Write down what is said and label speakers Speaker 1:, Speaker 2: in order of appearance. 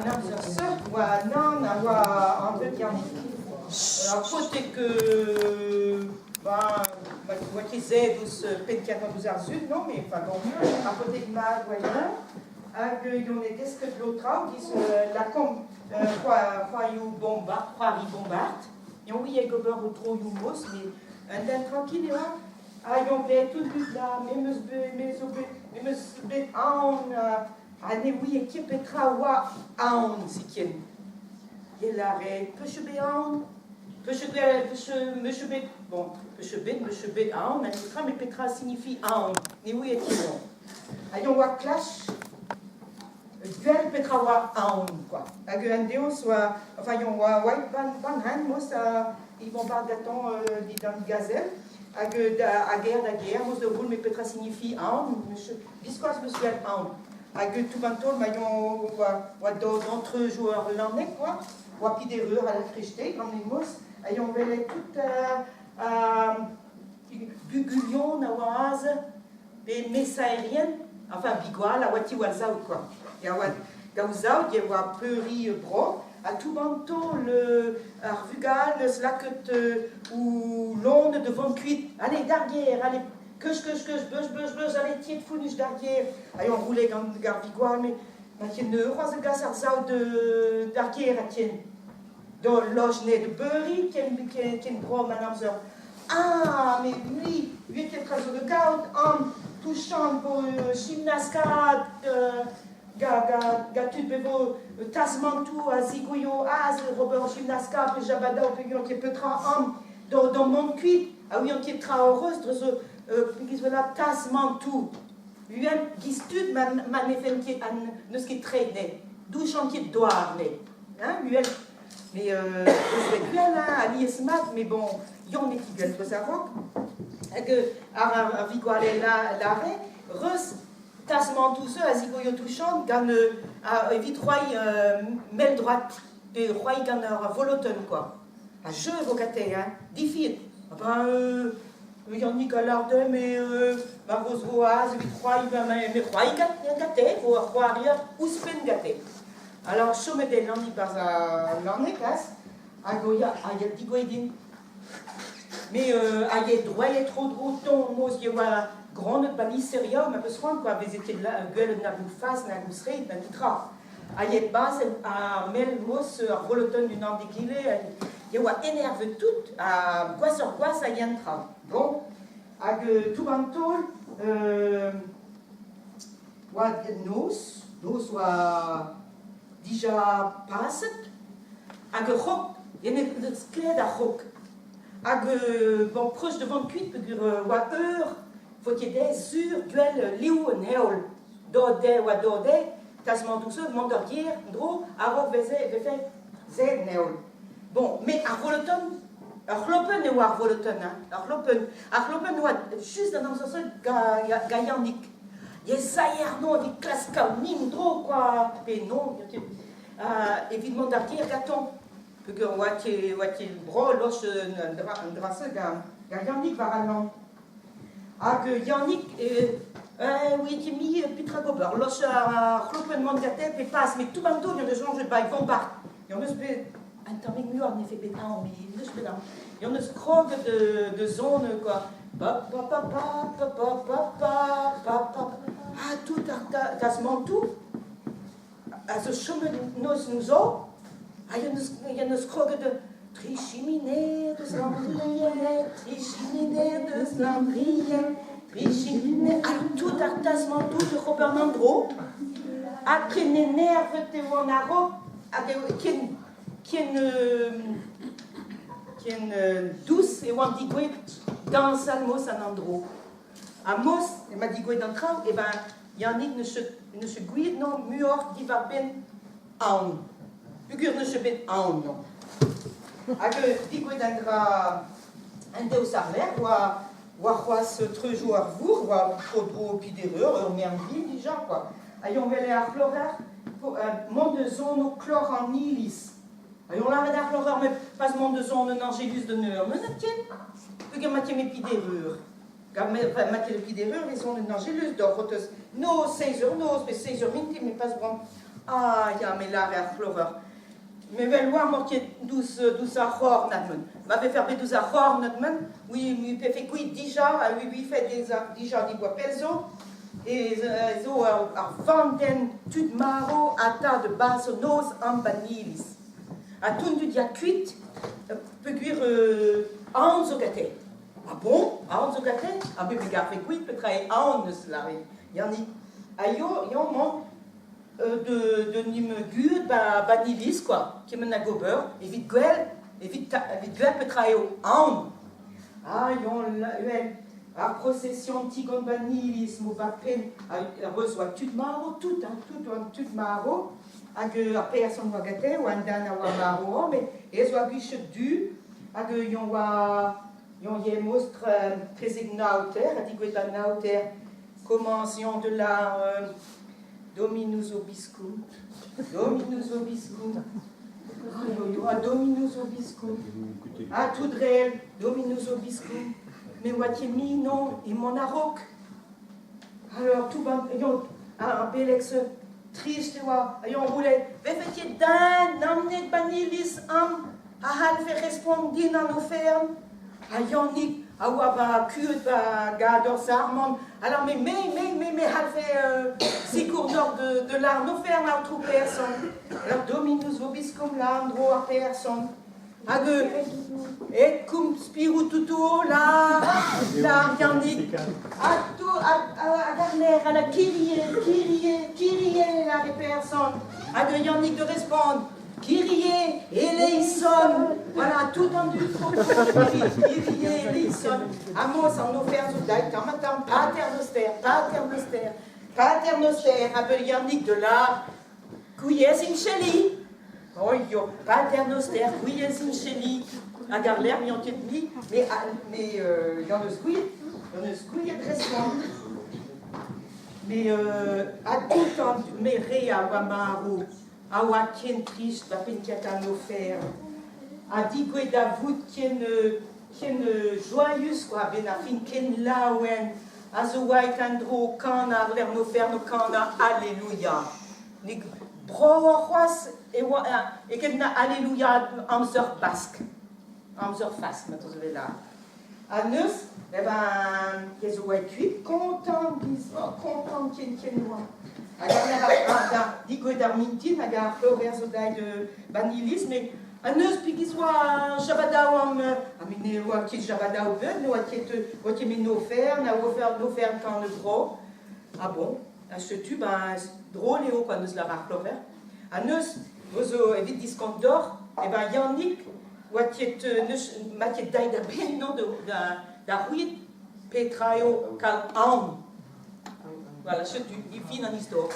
Speaker 1: anamzerse, wa nan, wa an veut Yannick. Alors, peut-être que, moi qui zède us penkiat an ouzar zud, non, mais enfin bon, a peut-être ma voyant, hag yon e desket l'otra, dis la com, quoi you bombard, quoi ri bombard, yon oui e gober o tro you mos, mais un den tranquille, yon vet tout but là, meus bet aon, ane oui e kie petra oa aon, si kien. Ye la re, peche be aon, peche bet aon, ane petra, mais petra signifie aon, ne oui e kie aon. Yon oa clash, duel petra oa aon, quoi. Hag un deo soit, enfin yon oa white ban han, mos ils bombardent daton dans gazelle, hag a guerre, mos de roule, mais petra signifie aon, discours monsieur aon. Hag tout bantol, ma yon oa d'entre joueurs l'année, quoi. Oa pidereur à la crichete, grand mos, yon vele tout bugulion na oaz, des messa aériennes, enfin bigoual, a wati walzaout, quoi. Ya oa gaouzaout, ya oa peuri bro, a tout banto le arvugal, le slaket ou l'onde de vent cuite. Allez, darguerre, allez, beuge, allez, tiet founus darguerre. Allez, on roulait gar bigoual, mais tiens, ne roise le gas arzaout de darguerre, tiens. Dans l'ojne de beurri, tiens, bro, madame Zer. Ah, mais lui était très de gaud, en touchant pour gymnascat, Gatud bevo Tasmantou, Azigoyo, Az, Robert Gymnascat, Jabada, Péguon, qui est petra homme dans mon cuit, ah oui, on qui est très heureuse, de Tasmantou. Lui, gistud, manefen qui est ne ce qui est traîné, d'où chantier de doigt, mais je vais gueule, à l'ISMAT, mais bon, yon est qui gueule, que ça rock, et que, à Vigouale, l'arrêt, Reus, Tasman tout ça, Azigoyo touchant, gagne, vite roi, mêle droite, de roi gagne voloton, quoi. À jeu, vocaté, hein, difficile. Enfin, Yannick a l'art de, mais, Rose Roaz, vite roi, mais roi, gâté, faut roi arrière, ou spen gâté. Alors, je me dis, l'année par l'année, casse, à Goya, à Yadigoïdin. Mais, à Yadroy, il y a trop de routons, moi, il y a grande balise sérieux, mais parce qu'on quoi, vous étiez là, gueule, n'a vous face, n'a vous serait, n'a vous tra. À Yadbas, à Melmos, à Voloton du Nord des Guillet, il y a énerve tout, à quoi sur quoi, ça y entra. Bon, à tout bantol, nos, soit déjà passé, à que rock, il y a une clé à rock. À que, bon, proche de 28, peut dire, heure, faut qu'il y ait des sur duel liu neol dode ou dode tasman tout ça mandorgier dro arok veze z neol bon mais arvoloton arlopen ou arvoloton arlopen ou juste dans ce sens gayannik yesayer non di klaska nim dro quoi et non évidemment d'argier gaton que wati bro loche drasse gayannik varalon. Ah, que Yannick, oui, qui mis Pitra Gober, lorsque Chlopen Mangatep et passe, mais tout bandeau, il y a des gens, je vais bombard. Il y en a un termique mieux, en effet, bénin, mais il y en a ce croque de zone, quoi. Ah, tout, tasement tout. À ce chemin, nous autres, il y en a ce croque de. Trichiminé de Slandrienne, Trichiminé de Slandrienne, Trichiminé, à tout artasement, tout de Robert Mandro, à qui n'énerve te en aro, à qui douce et on dit dans Salmo San Andro. À Mos, il m'a dit dans train, et ben Yannick ne se guide, non, muor d'Ivarben aon. Figure ne se bet aon, non. Avec digo d'indra un déo sarler ou à ce trejou à vous ou à podro pidéreur merveille déjà quoi ayons velé à chlorer monde de zone au chlore en ilis ayons la à chlorer mais pas monde de zone en angélus de neur mais tiens que mathieu mes pidéreur comme mathieu les pidéreur les zones en angélus d'or no 16 heures no mais 16 heures minti mais pas bon Ah, ja, mais là, l'horreur. Mais wel war mort dus a ror natmen. Ma ve faire dus a ror natmen. Oui, mi pe fait qui déjà, oui fait déjà di bois pelzo. Et zo ar vanden tud maro ata de baso nos ambanilis. A tout du dia cuit peut cuire an zo gate. Ah bon, an zo gate? Ah mais gar fait qui peut travailler an là. Yani ayo yon mon de nim gud ba nilis quoi qui mena gober et vite guel peut travailler an. Ah yon la a procession tigon ba nilis mo ba pen a reçoit tout maro tout maro a personne va gâter ou andana wa maro mais es wa guiche du a yon ye mostre présignauter a dit que la nauter commencion de la Dominus obiscum. Dominus obiscum. Dominus obiscum. Ah, tout réel. Dominus obiscum. Mais moitié mi, non, et mon aroc. Alors, tout va. Un bélex triste, et on roulait. Vefetier d'un, n'amenez banilis am, a hal fait répondre dans nos fermes. A yannick. Ah ouais, bah, cute, bah, gador, sarmon. Alors, mais, elle fait six cours d'or de l'art, nous faire là, autre personne. Alors, Dominus vobiscum l'andro à personne. A deux, et cum spiru tuto, là, yannick. A tout, à Garner, à la Kyrie, là, les personnes. A deux, yannick de répondre. Kyrie, eleison, voilà, tout en du Kyrie, eleison. Amos en offert sous daï, tam, paternoster, appel yannick de l'art, couillez in cheli. Oh yo, paternoster, couillez in cheli. À Garler, mi en mi, mais dans le squid, de restaurant. Mais à tout en, mais réa, wamaru. Awa kien triste, va penkiatan offert. A dit que d'avout kien joyeuse, quoi, ben a fin kien lawen. A zo white andro, kan a l'air no faire no kan a alléluia. Ni bro roas et ken na alléluia amzer basque. Amzer fast, maintenant je vais là. A neuf, eh ben, qu'est-ce que tu content, kien loin. Dit que d'Armintin, a gar flores de banilis, mais a neus puis soit Jabada ou amine ou qui Jabada ou ben, ou qui mis nos fer, na offert nos fer quand le gros. Ah bon, achetu ben drôle et au quoi nous la ra flores. A neus vous évite discount d'or, et ben yannick ou qui neus maquet d'aide à ben non da ruit petraio cal an. Voilà, il finit en histoire.